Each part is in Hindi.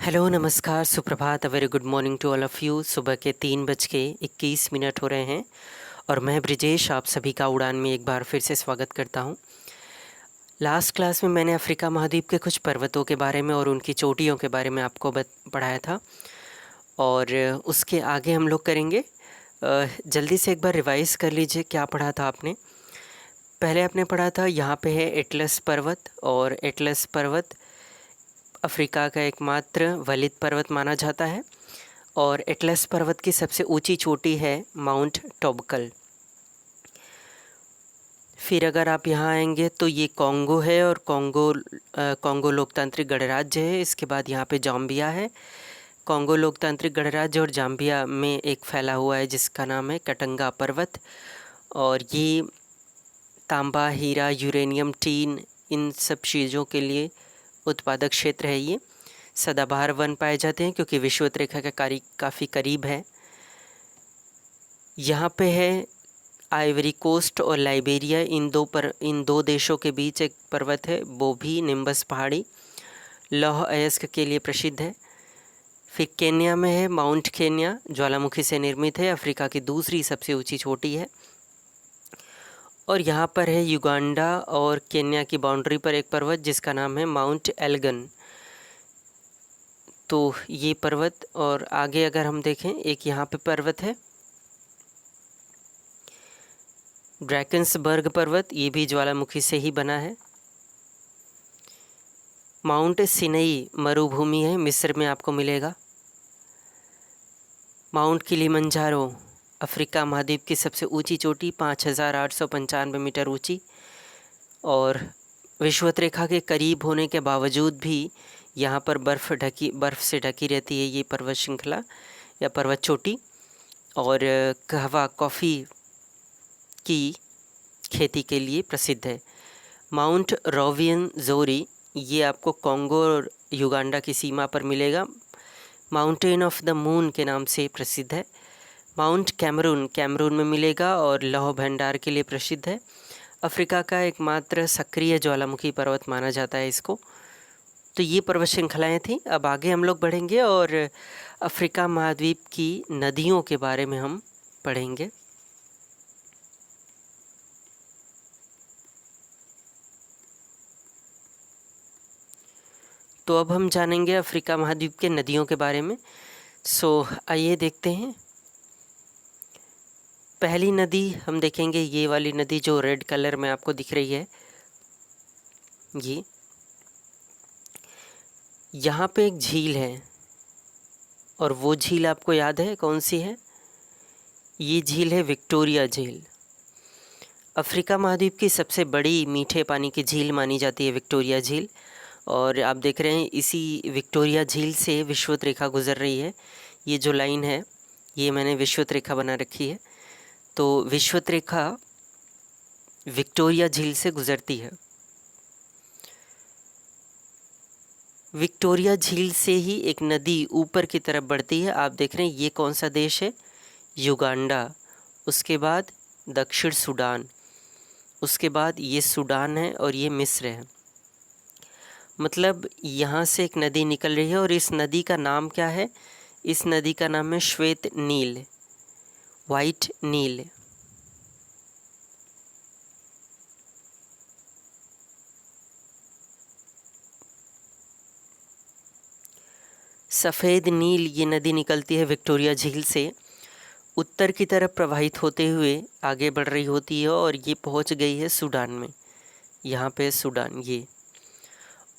हेलो, नमस्कार, सुप्रभात, a very good morning to all of you. सुबह के 3:21 हो रहे हैं और मैं ब्रिजेश आप सभी का उड़ान में एक बार फिर से स्वागत करता हूं। लास्ट क्लास में मैंने अफ्रीका महाद्वीप के कुछ पर्वतों के बारे में और उनकी चोटियों के बारे में आपको पढ़ाया था और उसके आगे हम लोग करेंगे। जल्दी से एक बार रिवाइज़ कर लीजिए क्या पढ़ा था आपने। पहले आपने पढ़ा था यहाँ पे है एटलस पर्वत, और एटलस पर्वत अफ्रीका का एकमात्र वलित पर्वत माना जाता है और एटलस पर्वत की सबसे ऊंची चोटी है माउंट टॉबकल। फिर अगर आप यहाँ आएंगे तो ये कॉन्गो है और कॉन्गो लोकतांत्रिक गणराज्य है। इसके बाद यहाँ पे जाम्बिया है। कॉन्गो लोकतांत्रिक गणराज्य और जाम्बिया में एक फैला हुआ है जिसका नाम है कटंगा पर्वत, और ये तांबा, हीरा, यूरेनियम, टीन, इन सब चीज़ों के लिए उत्पादक क्षेत्र है। ये सदाबहार वन पाए जाते हैं क्योंकि विषुवत रेखा का काफ़ी करीब है। यहाँ पे है आइवरी कोस्ट और लाइबेरिया, इन दो देशों के बीच एक पर्वत है, वो भी निम्बस पहाड़ी लौह अयस्क के लिए प्रसिद्ध है। फिर केन्या में है माउंट केन्या, ज्वालामुखी से निर्मित है, अफ्रीका की दूसरी सबसे ऊंची चोटी है। और यहाँ पर है युगांडा और केन्या की बाउंड्री पर एक पर्वत जिसका नाम है माउंट एल्गन। तो ये पर्वत, और आगे अगर हम देखें एक यहाँ पे पर्वत है ड्रैकन्सबर्ग पर्वत, ये भी ज्वालामुखी से ही बना है। माउंट सिनई मरुभूमि है, मिस्र में आपको मिलेगा। माउंट किलिमंजारो अफ्रीका महाद्वीप की सबसे ऊंची चोटी, 5,895 मीटर ऊंची, और विषुवत रेखा के करीब होने के बावजूद भी यहाँ पर बर्फ़ से ढकी रहती है ये पर्वत श्रृंखला या पर्वत चोटी। और कहवा कॉफ़ी की खेती के लिए प्रसिद्ध है। माउंट रोवियन जोरी, ये आपको कॉन्गो और युगांडा की सीमा पर मिलेगा, माउंटेन ऑफ द मून के नाम से प्रसिद्ध है। माउंट कैमरून में मिलेगा और लौह भंडार के लिए प्रसिद्ध है। अफ्रीका का एकमात्र सक्रिय ज्वालामुखी पर्वत माना जाता है इसको। तो ये पर्वत श्रृंखलाएँ थीं। अब आगे हम लोग बढ़ेंगे और अफ्रीका महाद्वीप की नदियों के बारे में हम पढ़ेंगे। तो अब हम जानेंगे अफ्रीका महाद्वीप के नदियों के बारे में। आइए देखते हैं। पहली नदी हम देखेंगे, ये वाली नदी जो रेड कलर में आपको दिख रही है, ये यहाँ पे एक झील है, और वो झील आपको याद है कौन सी है? ये झील है विक्टोरिया झील। अफ्रीका महाद्वीप की सबसे बड़ी मीठे पानी की झील मानी जाती है विक्टोरिया झील, और आप देख रहे हैं इसी विक्टोरिया झील से विषुवत रेखा गुजर रही है। ये जो लाइन है ये मैंने विषुवत रेखा बना रखी है। तो विषुवत रेखा विक्टोरिया झील से गुजरती है। विक्टोरिया झील से ही एक नदी ऊपर की तरफ बढ़ती है। आप देख रहे हैं ये कौन सा देश है? युगांडा, उसके बाद दक्षिण सूडान, उसके बाद ये सूडान है और ये मिस्र है। मतलब यहाँ से एक नदी निकल रही है और इस नदी का नाम क्या है? इस नदी का नाम है श्वेत नील, वाइट नील। सफ़ेद नील ये नदी निकलती है विक्टोरिया झील से, उत्तर की तरफ प्रवाहित होते हुए आगे बढ़ रही होती है और ये पहुंच गई है सूडान में। यहाँ पे सूडान ये,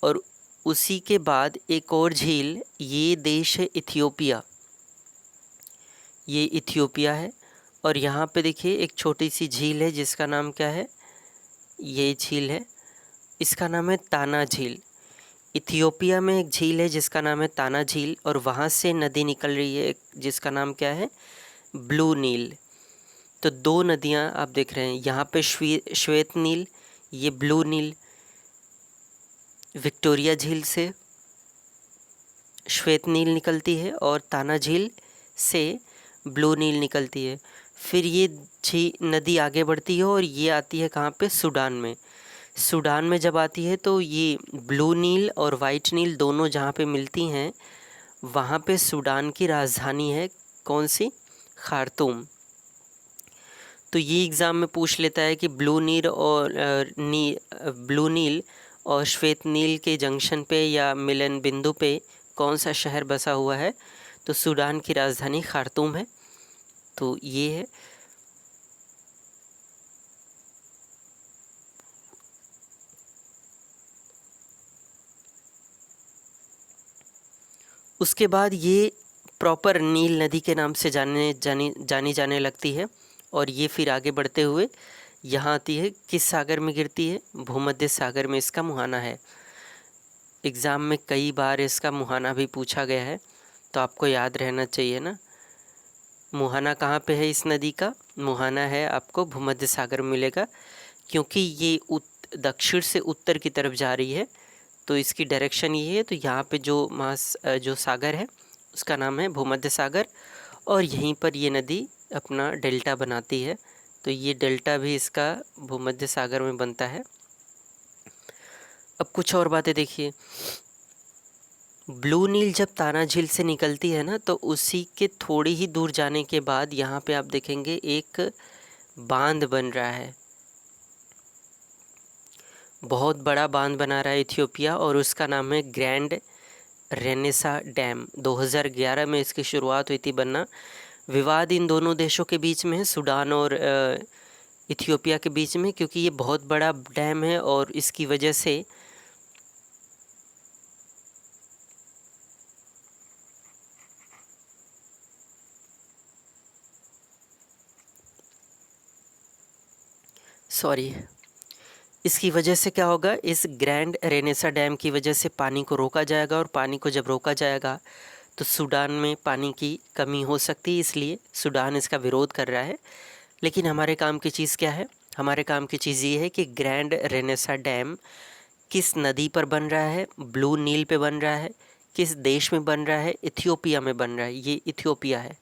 और उसी के बाद एक और झील, ये देश है इथियोपिया, ये इथियोपिया है। और यहाँ पे देखिए एक छोटी सी झील है जिसका नाम क्या है? ये झील है, इसका नाम है ताना झील। इथियोपिया में एक झील है जिसका नाम है ताना झील, और वहाँ से नदी निकल रही है जिसका नाम क्या है? ब्लू नील। तो दो नदियाँ आप देख रहे हैं, यहाँ पे श्वेत नील, ये ब्लू नील। विक्टोरिया झील से श्वेत नील निकलती है और ताना झील से ब्लू नील निकलती है। फिर ये नदी आगे बढ़ती है और ये आती है कहाँ पे? सूडान में। सूडान में जब आती है तो ये ब्लू नील और वाइट नील दोनों जहाँ पे मिलती हैं वहाँ पे सूडान की राजधानी है कौन सी? खार्तूम। तो ये एग्ज़ाम में पूछ लेता है कि ब्लू नील और श्वेत नील के जंक्शन पे या मिलन बिंदु पे कौन सा शहर बसा हुआ है? तो सूडान की राजधानी खार्तूम है। तो ये है। उसके बाद ये प्रॉपर नील नदी के नाम से जानी जाने लगती है। और ये फिर आगे बढ़ते हुए यहाँ आती है, किस सागर में गिरती है? भूमध्य सागर में इसका मुहाना है। एग्ज़ाम में कई बार इसका मुहाना भी पूछा गया है, तो आपको याद रहना चाहिए ना। मुहाना कहाँ पे है इस नदी का? मुहाना है आपको भूमध्य सागर में मिलेगा, क्योंकि ये दक्षिण से उत्तर की तरफ जा रही है, तो इसकी डायरेक्शन ये है। तो यहाँ पे जो सागर है उसका नाम है भूमध्य सागर, और यहीं पर ये नदी अपना डेल्टा बनाती है। तो ये डेल्टा भी इसका भूमध्य सागर में बनता है। अब कुछ और बातें देखिए। ब्लू नील जब ताना झील से निकलती है ना, तो उसी के थोड़ी ही दूर जाने के बाद यहाँ पे आप देखेंगे एक बांध बन रहा है। बहुत बड़ा बांध बना रहा है इथियोपिया, और उसका नाम है ग्रैंड रेनेसा डैम। 2011 में इसकी शुरुआत हुई थी बनना। विवाद इन दोनों देशों के बीच में है, सूडान और इथियोपिया के बीच में, क्योंकि ये बहुत बड़ा डैम है और इसकी वजह से इसकी वजह से क्या होगा? इस ग्रैंड रेनेसा डैम की वजह से पानी को रोका जाएगा, और पानी को जब रोका जाएगा तो सूडान में पानी की कमी हो सकती है, इसलिए सूडान इसका विरोध कर रहा है। लेकिन हमारे काम की चीज़ क्या है? हमारे काम की चीज़ ये है कि ग्रैंड रेनेसा डैम किस नदी पर बन रहा है? ब्लू नील पे बन रहा है। किस देश में बन रहा है? इथियोपिया में बन रहा है। ये इथियोपिया है।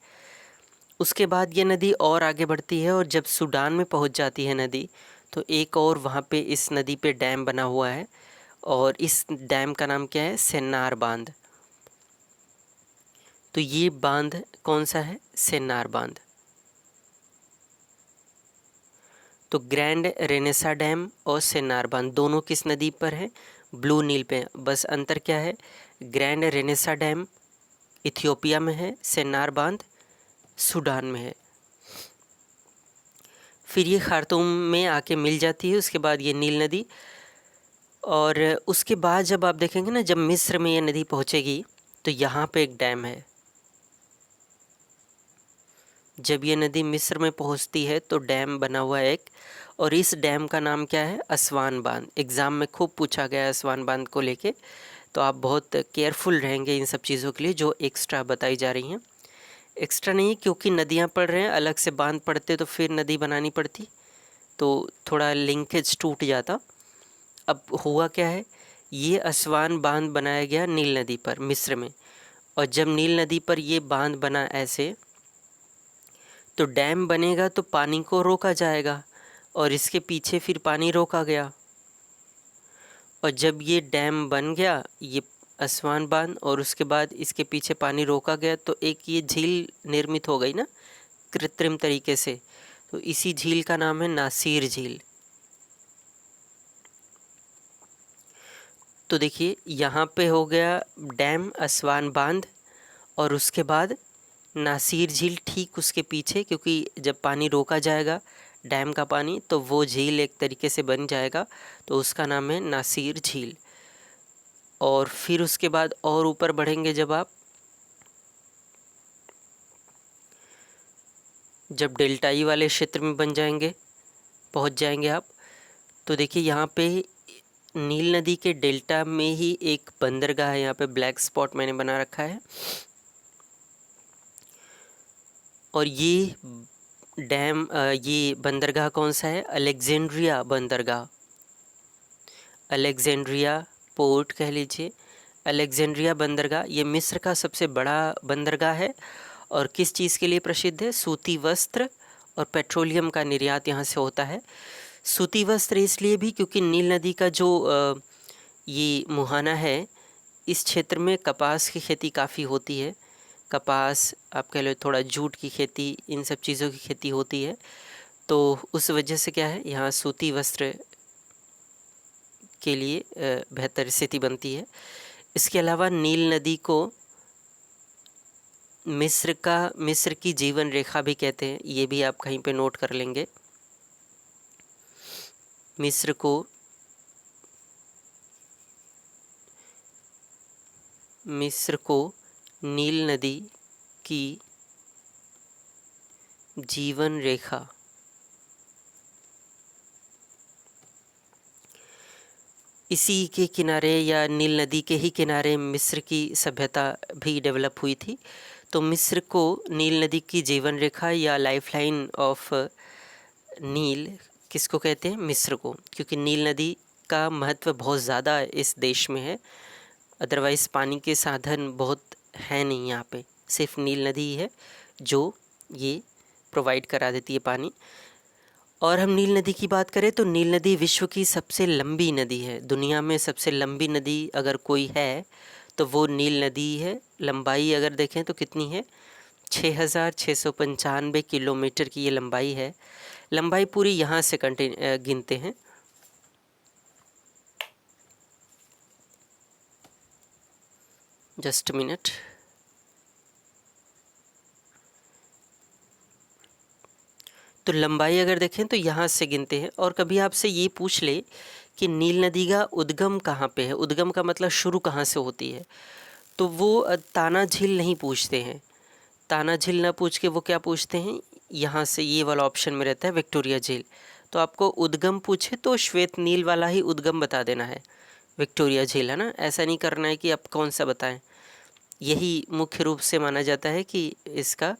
उसके बाद ये नदी और आगे बढ़ती है, और जब सूडान में पहुंच जाती है नदी, तो एक और वहाँ पे इस नदी पे डैम बना हुआ है, और इस डैम का नाम क्या है? सेन्नार बांध। तो ये बांध कौन सा है? सेन्नार बांध। तो ग्रैंड रेनेसा डैम और सेन्नार बांध दोनों किस नदी पर है? ब्लू नील पे। बस अंतर क्या है? ग्रैंड रेनेसा डैम इथियोपिया में है, सेन्नार बांध सूडान में है। फिर ये खार्तूम में आके मिल जाती है, उसके बाद ये नील नदी। और उसके बाद जब आप देखेंगे ना, जब मिस्र में ये नदी पहुँचेगी, तो यहाँ पे एक डैम है। जब ये नदी मिस्र में पहुँचती है तो डैम बना हुआ है एक, और इस डैम का नाम क्या है? असवान बांध। एग्ज़ाम में खूब पूछा गया है असवान बांध को लेके, तो आप बहुत केयरफुल रहेंगे इन सब चीज़ों के लिए जो एक्स्ट्रा बताई जा रही हैं। एक्स्ट्रा नहीं, क्योंकि नदियाँ पढ़ रहे हैं, अलग से बांध पढ़ते तो फिर नदी बनानी पड़ती, तो थोड़ा लिंकेज टूट जाता। अब हुआ क्या है? ये असवान बांध बनाया गया नील नदी पर मिस्र में, और जब नील नदी पर ये बांध बना ऐसे, तो डैम बनेगा तो पानी को रोका जाएगा, और इसके पीछे फिर पानी रोका गया। और जब ये डैम बन गया, ये असवान बांध, और उसके बाद इसके पीछे पानी रोका गया, तो एक ये झील निर्मित हो गई ना कृत्रिम तरीके से। तो इसी झील का नाम है नासिर झील। तो देखिए यहाँ पे हो गया डैम असवान बांध, और उसके बाद नासिर झील ठीक उसके पीछे, क्योंकि जब पानी रोका जाएगा डैम का पानी, तो वो झील एक तरीके से बन जाएगा, तो उसका नाम है नासिर झील। और फिर उसके बाद और ऊपर बढ़ेंगे, जब डेल्टाई वाले क्षेत्र में पहुंच जाएंगे आप, तो देखिए यहाँ पे नील नदी के डेल्टा में ही एक बंदरगाह है। यहाँ पे ब्लैक स्पॉट मैंने बना रखा है, और ये बंदरगाह कौन सा है? अलेक्जेंड्रिया बंदरगाह। अलेक्जेंड्रिया पोर्ट कह लीजिए। अलेक्जेंड्रिया बंदरगाह ये मिस्र का सबसे बड़ा बंदरगाह है, और किस चीज़ के लिए प्रसिद्ध है? सूती वस्त्र और पेट्रोलियम का निर्यात यहाँ से होता है। सूती वस्त्र इसलिए भी क्योंकि नील नदी का जो ये मुहाना है, इस क्षेत्र में कपास की खेती काफ़ी होती है। कपास, आप कह लो थोड़ा जूट की खेती, इन सब चीज़ों की खेती होती है। तो उस वजह से क्या है, यहाँ सूती वस्त्र के लिए बेहतर स्थिति बनती है। इसके अलावा नील नदी को मिस्र की जीवन रेखा भी कहते हैं, ये भी आप कहीं पे नोट कर लेंगे। मिस्र को नील नदी की जीवन रेखा, इसी के किनारे या नील नदी के ही किनारे मिस्र की सभ्यता भी डेवलप हुई थी। तो मिस्र को नील नदी की जीवन रेखा या लाइफलाइन ऑफ नील किसको कहते हैं? मिस्र को, क्योंकि नील नदी का महत्व बहुत ज़्यादा इस देश में है। अदरवाइज़ पानी के साधन बहुत हैं नहीं यहाँ पे, सिर्फ नील नदी ही है जो ये प्रोवाइड करा देती है पानी। और हम नील नदी की बात करें तो नील नदी विश्व की सबसे लंबी नदी है। दुनिया में सबसे लंबी नदी अगर कोई है तो वो नील नदी है। लंबाई अगर देखें तो कितनी है, 6,695 किलोमीटर की ये लंबाई है। लंबाई पूरी यहाँ से गिनते हैं। Just minute. तो लंबाई अगर देखें तो यहाँ से गिनते हैं। और कभी आपसे ये पूछ ले कि नील नदी का उद्गम कहाँ पे है, उद्गम का मतलब शुरू कहाँ से होती है, तो वो ताना झील नहीं पूछते हैं। ताना झील ना पूछ के वो क्या पूछते हैं, यहाँ से ये वाला ऑप्शन में रहता है विक्टोरिया झील। तो आपको उद्गम पूछे तो श्वेत नील वाला ही उद्गम बता देना है, विक्टोरिया झील, है ना। ऐसा नहीं करना है कि आप कौन सा बताएं। यही मुख्य रूप से माना जाता है कि इसका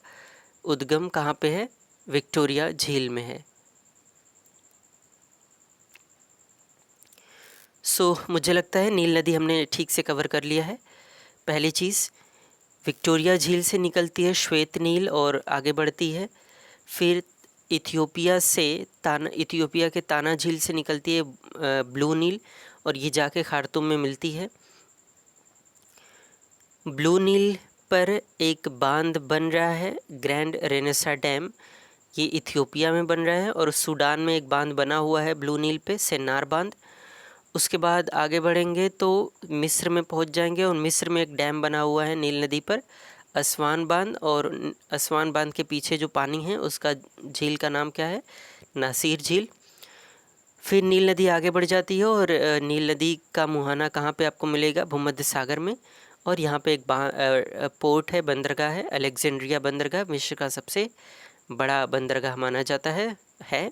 उद्गम कहाँ पे है, विक्टोरिया झील में है। मुझे लगता है नील नदी हमने ठीक से कवर कर लिया है। पहली चीज़, विक्टोरिया झील से निकलती है श्वेत नील और आगे बढ़ती है। फिर इथियोपिया के ताना झील से निकलती है ब्लू नील और ये जाके खार्तूम में मिलती है। ब्लू नील पर एक बांध बन रहा है, ग्रैंड रेनेसा डैम, ये इथियोपिया में बन रहा है। और सूडान में एक बांध बना हुआ है ब्लू नील पे, सेन्नार बांध। उसके बाद आगे बढ़ेंगे तो मिस्र में पहुंच जाएंगे और मिस्र में एक डैम बना हुआ है नील नदी पर, असवान बांध। और असवान बांध के पीछे जो पानी है उसका झील का नाम क्या है, नासिर झील। फिर नील नदी आगे बढ़ जाती है और नील नदी का मुहाना कहाँ पे आपको मिलेगा, भूमध्य सागर में। और यहाँ पे एक पोर्ट है, बंदरगाह है, अलेक्जेंड्रिया बंदरगाह, विश्व का सबसे बड़ा बंदरगाह माना जाता है।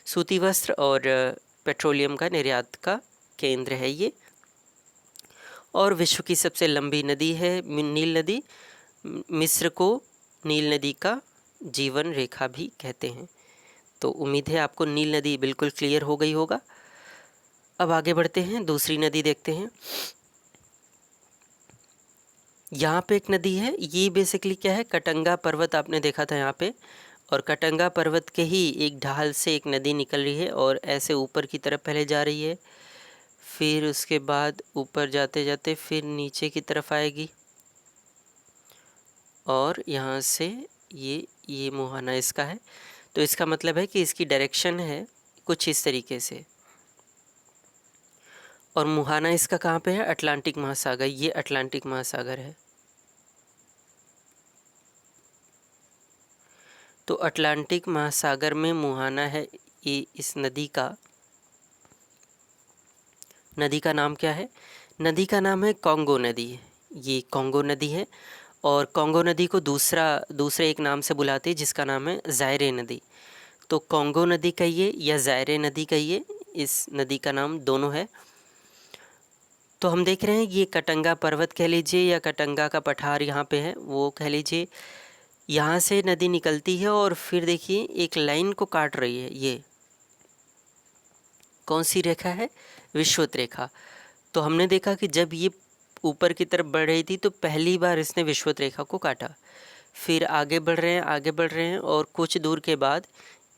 सूती वस्त्र और पेट्रोलियम का निर्यात का केंद्र है ये। और विश्व की सबसे लंबी नदी है नील नदी। मिस्र को नील नदी का जीवन रेखा भी कहते हैं। तो उम्मीद है आपको नील नदी बिल्कुल क्लियर हो गई होगा। अब आगे बढ़ते हैं, दूसरी नदी देखते हैं। यहाँ पे एक नदी है, ये बेसिकली क्या है, कटंगा पर्वत आपने देखा था यहाँ पे, और कटंगा पर्वत के ही एक ढाल से एक नदी निकल रही है और ऐसे ऊपर की तरफ पहले जा रही है, फिर उसके बाद ऊपर जाते जाते फिर नीचे की तरफ आएगी और यहाँ से ये मुहाना इसका है। तो इसका मतलब है कि इसकी डायरेक्शन है कुछ इस तरीके से। और मुहाना इसका कहाँ पे है, अटलांटिक महासागर, ये अटलांटिक महासागर है। तो अटलांटिक महासागर में मुहाना है ये इस नदी का नाम क्या है, नदी का नाम है कॉन्गो नदी। ये कॉन्गो नदी है और कॉन्गो नदी को दूसरे एक नाम से बुलाते हैं जिसका नाम है ज़ायरे नदी। तो कॉन्गो नदी कहिए या ज़ायरे नदी कहिए, इस नदी का नाम दोनों है। तो हम देख रहे हैं ये कटंगा पर्वत कह लीजिए या कटंगा का पठार यहाँ पे है वो कह लीजिए, यहाँ से नदी निकलती है और फिर देखिए एक लाइन को काट रही है। ये कौन सी रेखा है, विषुवत रेखा। तो हमने देखा कि जब ये ऊपर की तरफ बढ़ रही थी तो पहली बार इसने विषुवत रेखा को काटा। फिर आगे बढ़ रहे हैं और कुछ दूर के बाद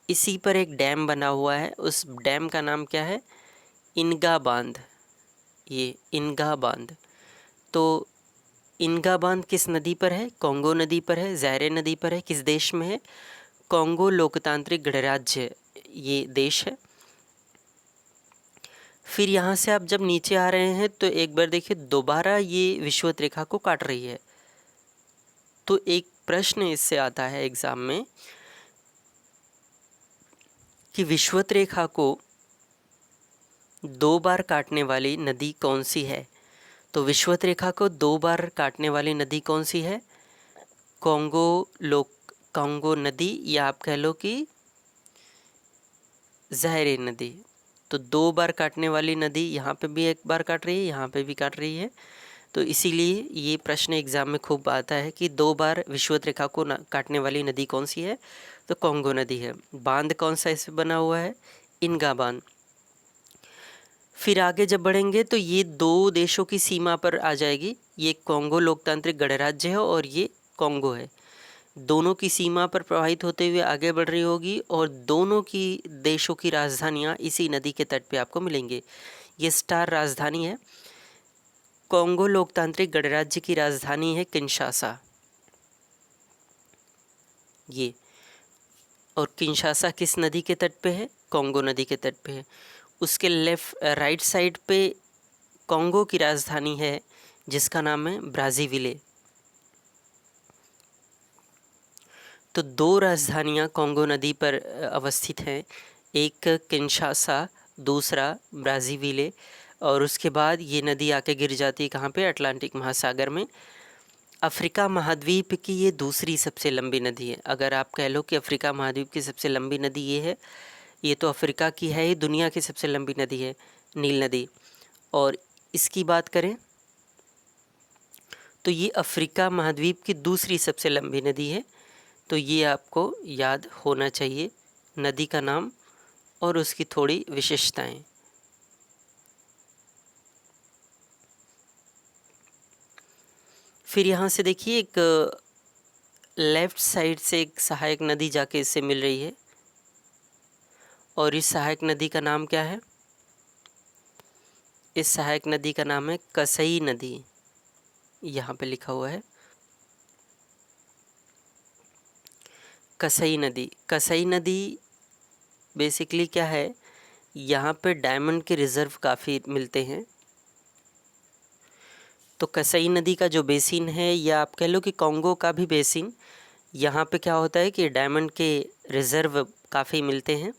इसी पर एक डैम बना हुआ है, उस डैम का नाम क्या है, इनगा बांध। ये इनगा बांध। तो इनगा बांध किस नदी पर है? कॉन्गो नदी पर है। ज़ायरे नदी पर है। किस देश में है? कॉन्गो लोकतांत्रिक गणराज्य ये देश है। फिर यहाँ से आप जब नीचे आ रहे हैं तो एक बार देखिए दोबारा ये विषुवत रेखा को काट रही है। तो एक प्रश्न इससे आता है एग्ज़ाम में कि विषुवत रेखा को 2 बार काटने वाली नदी कौन सी है? तो विषुवत रेखा को 2 बार काटने वाली नदी कौन सी है? कॉन्गो नदी, या आप कह लो कि ज़ायरे नदी। तो 2 बार काटने वाली नदी यहाँ पे भी 1 बार काट रही है, यहाँ पे भी काट रही है। तो इसीलिए ये प्रश्न एग्ज़ाम में खूब आता है कि 2 बार विषुवत रेखा को काटने वाली नदी कौन सी है? तो कॉन्गो नदी है। बांध कौन सा इसमें बना हुआ है? इनगा बांध। फिर आगे जब बढ़ेंगे तो ये 2 देशों की सीमा पर आ जाएगी। ये कॉन्गो लोकतांत्रिक गणराज्य है और ये कॉन्गो है। दोनों की सीमा पर प्रवाहित होते हुए आगे बढ़ रही होगी और दोनों की देशों की राजधानियाँ इसी नदी के तट पे आपको मिलेंगे। ये स्टार राजधानी है। कॉन्गो लोकतांत्रिक गणराज्य की राजधानी है किंशासा। ये और किंशासा किस नदी के तट पे है? कॉन्गो नदी के तट पे है। उसके राइट साइड पे कॉन्गो की राजधानी है जिसका नाम है ब्राज़ीविले। तो 2 राजधानियाँ कॉन्गो नदी पर अवस्थित हैं, एक किंशासा, दूसरा ब्राज़ीविले। और उसके बाद ये नदी आके गिर जाती है कहाँ पे? अटलांटिक महासागर में। अफ्रीका महाद्वीप की ये दूसरी सबसे लंबी नदी है। अगर आप कह लो कि अफ्रीका महाद्वीप की सबसे लंबी नदी ये है, ये तो अफ्रीका की है, ये दुनिया की सबसे लंबी नदी है, नील नदी। और इसकी बात करें तो ये अफ्रीका महाद्वीप की दूसरी सबसे लंबी नदी है। तो ये आपको याद होना चाहिए, नदी का नाम और उसकी थोड़ी विशेषताएं। फिर यहाँ से देखिए एक लेफ़्ट साइड से एक सहायक नदी जाके इससे मिल रही है और इस सहायक नदी का नाम क्या है? इस सहायक नदी का नाम है कसई नदी। यहाँ पे लिखा हुआ है कसई नदी। कसई नदी बेसिकली क्या है? यहाँ पे डायमंड के रिज़र्व काफ़ी मिलते हैं। तो कसई नदी का जो बेसिन है, या आप कह लो कि कॉन्गो का भी बेसिन, यहाँ पे क्या होता है कि डायमंड के रिज़र्व काफ़ी मिलते हैं।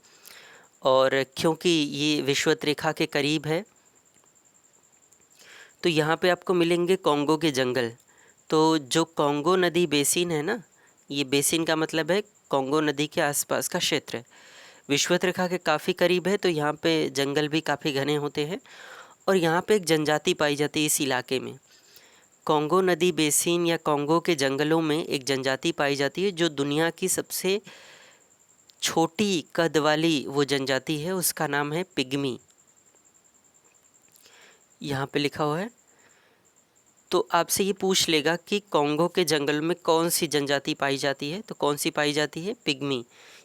और क्योंकि ये विषुवत रेखा के करीब है तो यहाँ पे आपको मिलेंगे कॉन्गो के जंगल। तो जो कॉन्गो नदी बेसिन है ना, ये बेसिन का मतलब है कॉन्गो नदी के आसपास का क्षेत्र। विषुवत रेखा के काफ़ी करीब है तो यहाँ पे जंगल भी काफ़ी घने होते हैं और यहाँ पे एक जनजाति पाई जाती है इस इलाके में। कॉन्गो नदी बेसिन या कॉन्गो के जंगलों में एक जनजाति पाई जाती है जो दुनिया की सबसे छोटी कद वाली वो जनजाति है, उसका नाम है पिग्मी। यहाँ पे लिखा हुआ है। तो आपसे ये पूछ लेगा कि कॉन्गो के जंगल में कौन सी जनजाति पाई जाती है, तो कौन सी पाई जाती है? पिग्मी।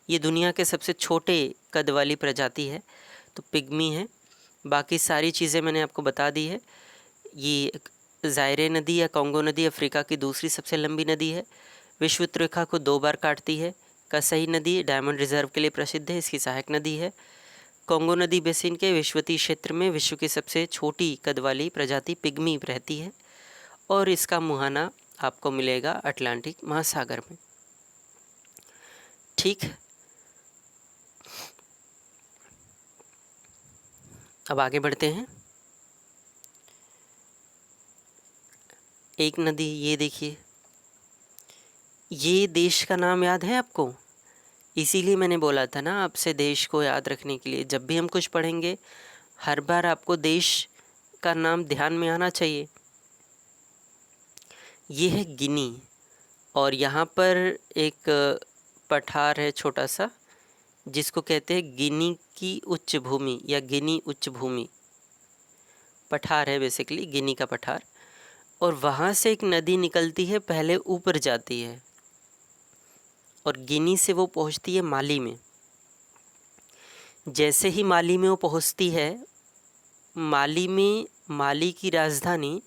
ये दुनिया के सबसे छोटे कद वाली प्रजाति है, तो पिग्मी है। बाकी सारी चीज़ें मैंने आपको बता दी है। ये ज़ायरे नदी या कॉन्गो नदी अफ्रीका की दूसरी सबसे लंबी नदी है। विषुवत रेखा को 2 बार काटती है। कसई नदी डायमंड रिजर्व के लिए प्रसिद्ध है, इसकी सहायक नदी है। कॉन्गो नदी बेसिन के विषुवतीय क्षेत्र में विश्व की सबसे छोटी कद वाली प्रजाति पिग्मी रहती है और इसका मुहाना आपको मिलेगा अटलांटिक महासागर में। ठीक, अब आगे बढ़ते हैं। एक नदी ये देखिए, ये देश का नाम याद है आपको? इसीलिए मैंने बोला था ना आपसे देश को याद रखने के लिए। जब भी हम कुछ पढ़ेंगे हर बार आपको देश का नाम ध्यान में आना चाहिए। ये है गिनी और यहाँ पर एक पठार है छोटा सा जिसको कहते हैं गिनी की उच्च भूमि या गिनी उच्च भूमि। पठार है बेसिकली, गिनी का पठार। और वहाँ से एक नदी निकलती है, पहले ऊपर जाती है और गिनी से वो पहुँचती है माली में। जैसे ही माली में वो पहुँचती है, माली में माली की राजधानी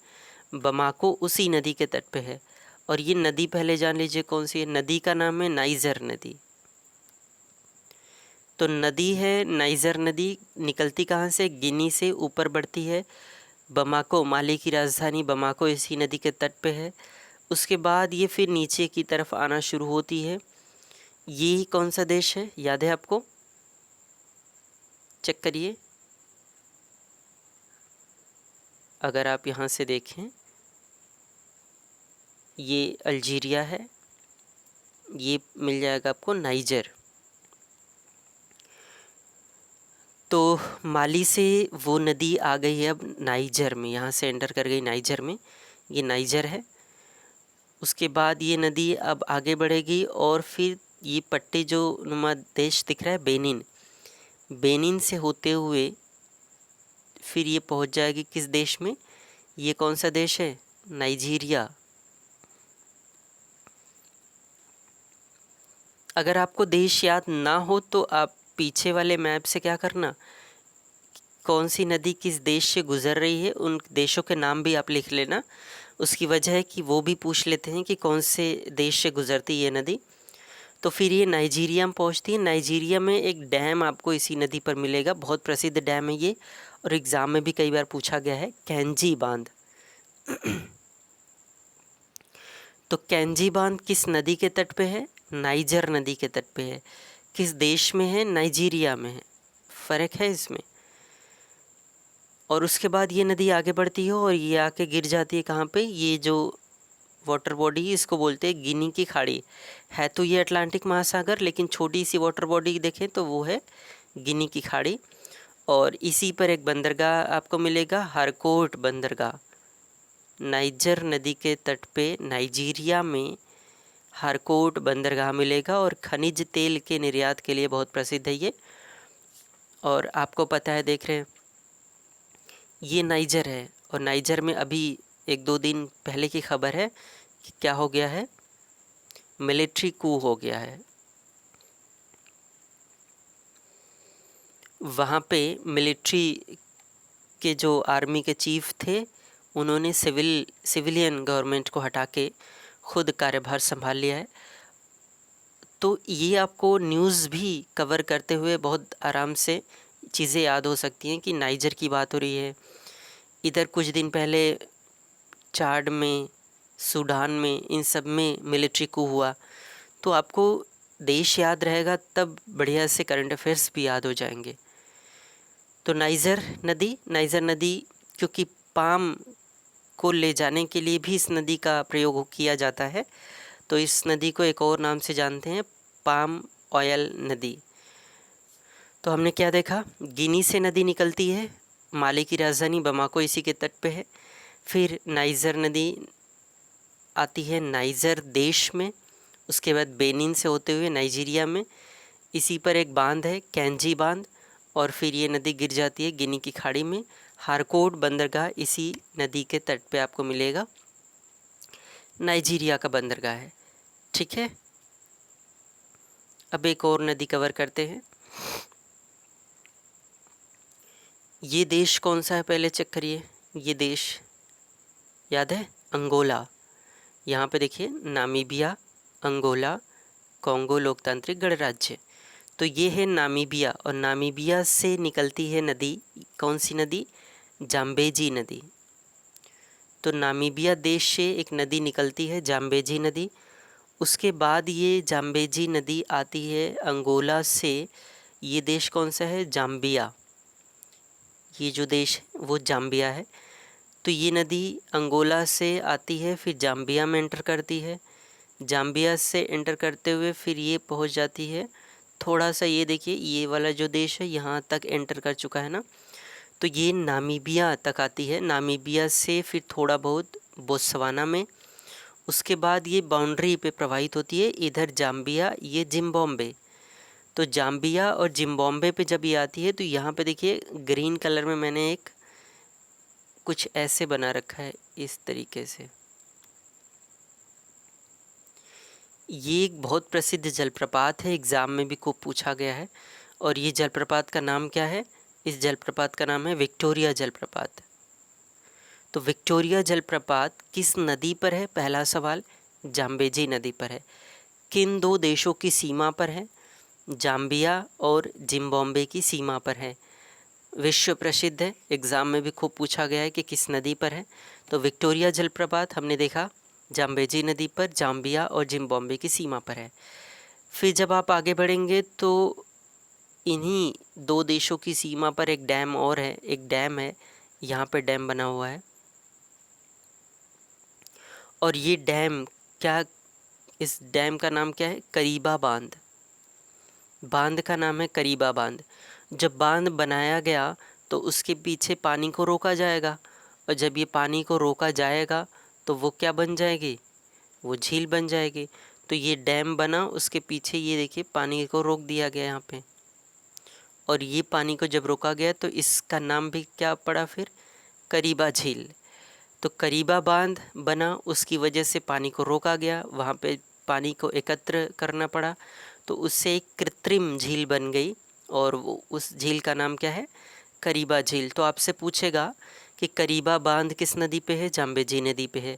बमाको उसी नदी के तट पे है। और ये नदी पहले जान लीजिए कौन सी है। नदी का नाम है नाइजर नदी। तो नदी है नाइजर नदी, निकलती कहाँ से? गिनी से ऊपर बढ़ती है बमाको, माली की राजधानी बमाको इसी नदी के तट पे है। उसके बाद ये फिर नीचे की तरफ आना शुरू होती है। ये कौन सा देश है, याद है आपको? चेक करिए। अगर आप यहाँ से देखें, ये अल्जीरिया है, ये मिल जाएगा आपको नाइजर। तो माली से वो नदी आ गई है अब नाइजर में, यहाँ से एंटर कर गई नाइजर में, ये नाइजर है। उसके बाद ये नदी अब आगे बढ़ेगी और फिर ये पट्टे जो नुमा देश दिख रहा है बेनिन, बेनिन से होते हुए फिर ये पहुंच जाएगी किस देश में? ये कौन सा देश है? नाइजीरिया। अगर आपको देश याद ना हो तो आप पीछे वाले मैप से क्या करना, कौन सी नदी किस देश से गुज़र रही है उन देशों के नाम भी आप लिख लेना। उसकी वजह है कि वो भी पूछ लेते हैं कि कौन से देश से गुज़रती है नदी। तो फिर ये नाइजीरिया में पहुंचती है। नाइजीरिया में एक डैम आपको इसी नदी पर मिलेगा, बहुत प्रसिद्ध डैम है ये, और एग्ज़ाम में भी कई बार पूछा गया है, कैंजी बांध। तो कैंजी बांध किस नदी के तट पे है? नाइजर नदी के तट पे है। किस देश में है? नाइजीरिया में है। फ़र्क है इसमें। और उसके बाद ये नदी आगे बढ़ती है और ये आके गिर जाती है कहाँ पे? ये जो वाटर बॉडी है इसको बोलते हैं गिनी की खाड़ी। है तो ये अटलांटिक महासागर, लेकिन छोटी सी वाटर बॉडी देखें तो वो है गिनी की खाड़ी। और इसी पर एक बंदरगाह आपको मिलेगा, हारकोट बंदरगाह। नाइजर नदी के तट पे नाइजीरिया में हारकोट बंदरगाह मिलेगा और खनिज तेल के निर्यात के लिए बहुत प्रसिद्ध है ये। और आपको पता है, देख रहे हैं, ये नाइजर है। और नाइजर में अभी 1-2 दिन पहले की खबर है कि क्या हो गया है? मिलिट्री कू हो गया है। वहाँ पे मिलिट्री के जो आर्मी के चीफ थे, उन्होंने सिविलियन गवर्नमेंट को हटा के खुद कार्यभार संभाल लिया है। तो ये आपको न्यूज़ भी कवर करते हुए बहुत आराम से चीज़ें याद हो सकती हैं कि नाइजर की बात हो रही है। इधर कुछ दिन पहले चाड में, सूडान में, इन सब में मिलिट्री कू हुआ। तो आपको देश याद रहेगा, तब बढ़िया से करंट अफेयर्स भी याद हो जाएंगे। तो नाइजर नदी क्योंकि पाम को ले जाने के लिए भी इस नदी का प्रयोग किया जाता है, तो इस नदी को एक और नाम से जानते हैं, पाम ऑयल नदी। तो हमने क्या देखा? गिनी से नदी निकलती है, माली की राजधानी बमाको इसी के तट पे है। फिर नाइजर नदी आती है नाइजर देश में, उसके बाद बेनिन से होते हुए नाइजीरिया में, इसी पर एक बांध है कैंजी बांध, और फिर ये नदी गिर जाती है गिनी की खाड़ी में। हारकोट बंदरगाह इसी नदी के तट पे आपको मिलेगा, नाइजीरिया का बंदरगाह है। ठीक है, अब एक और नदी कवर करते हैं। ये देश कौन सा है पहले चेक करिए। ये देश याद है? अंगोला। यहाँ पे देखिए, नामीबिया, अंगोला, कॉन्गो लोकतांत्रिक गणराज्य। तो ये है नामीबिया, और नामीबिया से निकलती है नदी, कौन सी नदी? जाम्बेजी नदी। तो नामीबिया देश से एक नदी निकलती है, जाम्बेजी नदी। उसके बाद ये जाम्बेजी नदी आती है अंगोला से। ये देश कौन सा है? जाम्बिया। ये जो देश है वो जाम्बिया है। तो ये नदी अंगोला से आती है, फिर जाम्बिया में एंटर करती है। जाम्बिया से एंटर करते हुए फिर ये पहुंच जाती है, थोड़ा सा ये देखिए, ये वाला जो देश है यहाँ तक एंटर कर चुका है ना, तो ये नामीबिया तक आती है। नामीबिया से फिर थोड़ा बहुत बोत्सवाना में, उसके बाद ये बाउंड्री पे प्रवाहित होती है, इधर जाम्बिया, ये जिम्बाब्वे। तो जाम्बिया और जिम्बाब्वे पे जब ये आती है तो यहाँ पे देखिए ग्रीन कलर में मैंने एक कुछ ऐसे बना रखा है, इस तरीके से। ये एक बहुत प्रसिद्ध जलप्रपात है, एग्ज़ाम में भी खूब पूछा गया है। और ये जलप्रपात का नाम क्या है? इस जलप्रपात का नाम है विक्टोरिया जलप्रपात। तो विक्टोरिया जलप्रपात किस नदी पर है? पहला सवाल जाम्बेजी नदी पर है। किन दो देशों की सीमा पर है? जाम्बिया और जिम्बाब्वे की सीमा पर है। विश्व प्रसिद्ध है, एग्ज़ाम में भी खूब पूछा गया है कि किस नदी पर है। तो विक्टोरिया जलप्रपात हमने देखा जाम्बेजी नदी पर, जाम्बिया और जिम्बाब्वे की सीमा पर है। फिर जब आप आगे बढ़ेंगे तो इन्हीं दो देशों की सीमा पर एक डैम और है, एक डैम है, यहाँ पे डैम बना हुआ है। और ये डैम क्या, इस डैम का नाम क्या है? करीबा बांध। बांध का नाम है करीबा बांध। जब बांध बनाया गया तो उसके पीछे पानी को रोका जाएगा, और जब ये पानी को रोका जाएगा तो वो क्या बन जाएगी? वो झील बन जाएगी। तो ये डैम बना, उसके पीछे ये देखिए पानी को रोक दिया गया यहाँ पे, और ये पानी को जब रोका गया तो इसका नाम भी क्या पड़ा फिर? करीबा झील। तो करीबा बांध बना, उसकी वजह से पानी को रोका गया, वहाँ पे पानी को एकत्र करना पड़ा, तो उससे एक कृत्रिम झील बन गई, और वो उस झील का नाम क्या है? करीबा झील। तो आपसे पूछेगा कि करीबा बांध किस नदी पे है? जाम्बेजी नदी पे है।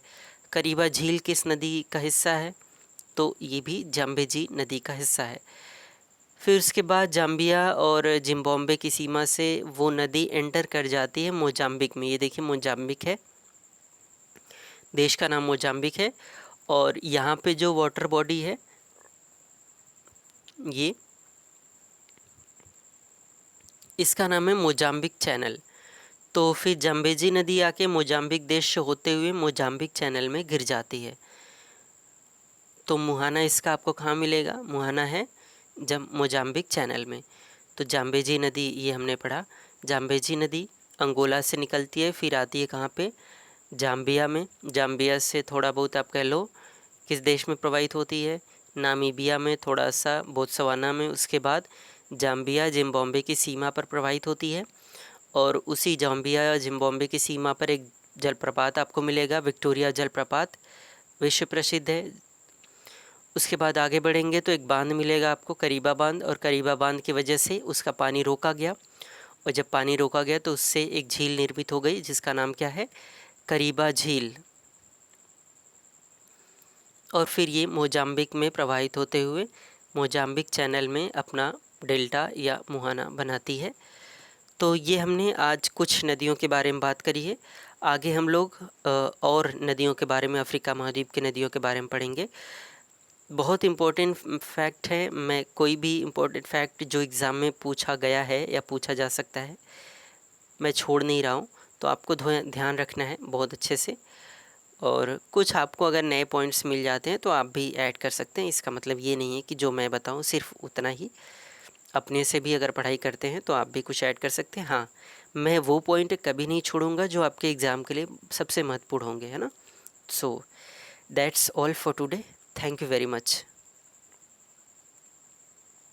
करीबा झील किस नदी का हिस्सा है? तो ये भी जाम्बेजी नदी का हिस्सा है। फिर उसके बाद जाम्बिया और जिम्बाब्वे की सीमा से वो नदी एंटर कर जाती है मोजाम्बिक में। ये देखिए मोजाम्बिक है, देश का नाम मोजाम्बिक है, और यहाँ पे जो वाटर बॉडी है ये, इसका नाम है मोजाम्बिक चैनल। तो फिर जाम्बेजी नदी आके मोजाम्बिक देश से होते हुए मोजाम्बिक चैनल में गिर जाती है। तो मुहाना इसका आपको कहाँ मिलेगा? मुहाना है जब मोजाम्बिक चैनल में। तो जाम्बेजी नदी ये हमने पढ़ा। जाम्बेजी नदी अंगोला से निकलती है, फिर आती है कहाँ पे? जाम्बिया में। जाम्बिया से थोड़ा बहुत आप कह लो किस देश में प्रवाहित होती है? नामीबिया में, थोड़ा सा बोत्सवाना में। उसके बाद जाम्बिया जिम्बाब्वे की सीमा पर प्रवाहित होती है, और उसी जाम्बिया या जिम्बाब्वे की सीमा पर एक जलप्रपात आपको मिलेगा, विक्टोरिया जलप्रपात, विश्व प्रसिद्ध है। उसके बाद आगे बढ़ेंगे तो एक बांध मिलेगा आपको, करीबा बांध, और करीबा बांध की वजह से उसका पानी रोका गया, और जब पानी रोका गया तो उससे एक झील निर्मित हो गई जिसका नाम क्या है? करीबा झील। और फिर ये मोजाम्बिक में प्रवाहित होते हुए मोजाम्बिक चैनल में अपना डेल्टा या मुहाना बनाती है। तो ये हमने आज कुछ नदियों के बारे में बात करी है। आगे हम लोग और नदियों के बारे में, अफ्रीका महाद्वीप की नदियों के बारे में पढ़ेंगे। बहुत इम्पोर्टेंट फैक्ट है, मैं कोई भी इम्पोर्टेंट फैक्ट जो एग्ज़ाम में पूछा गया है या पूछा जा सकता है मैं छोड़ नहीं रहा हूँ, तो आपको ध्यान रखना है बहुत अच्छे से। और कुछ आपको अगर नए पॉइंट्स मिल जाते हैं तो आप भी ऐड कर सकते हैं। इसका मतलब ये नहीं है कि जो मैं बताऊँ सिर्फ उतना ही, अपने से भी अगर पढ़ाई करते हैं तो आप भी कुछ ऐड कर सकते हैं। हाँ, मैं वो पॉइंट कभी नहीं छोड़ूंगा जो आपके एग्ज़ाम के लिए सबसे महत्वपूर्ण होंगे, है ना। So that's all for today. Thank you very much.